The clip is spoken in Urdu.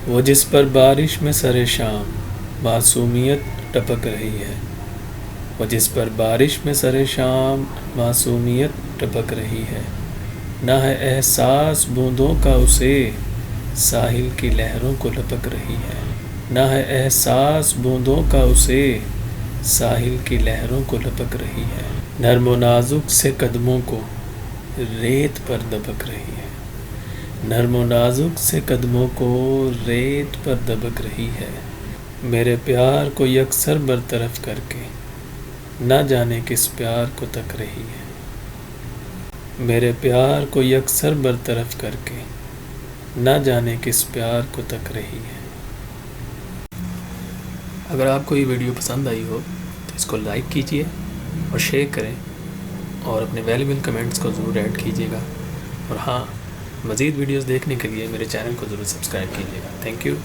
وہ جس پر بارش میں سر شام معصومیت ٹپک رہی ہے، وہ جس پر بارش میں سر شام معصومیت ٹپک رہی ہے، نہ ہے احساس بوندوں کا اسے ساحل کی لہروں کو لپک رہی ہے، نہ ہے احساس بوندوں کا اسے ساحل کی لہروں کو لپک رہی ہے، نرم و نازک سے قدموں کو ریت پر دبک رہی ہے، نرم و نازک سے قدموں کو ریت پر دبک رہی ہے، میرے پیار کو یکسر برطرف کر کے نہ جانے کس پیار کو تک رہی ہے، میرے پیار کو یکسر برطرف کر کے نہ جانے کس پیار کو تک رہی ہے۔ اگر آپ کو یہ ویڈیو پسند آئی ہو تو اس کو لائک کیجئے اور شیئر کریں، اور اپنے ویلیبل کمنٹس کو ضرور ایڈ کیجئے گا، اور ہاں، مزید ویڈیوز دیکھنے کے لیے میرے چینل کو ضرور سبسکرائب کیجئے گا۔ Thank you.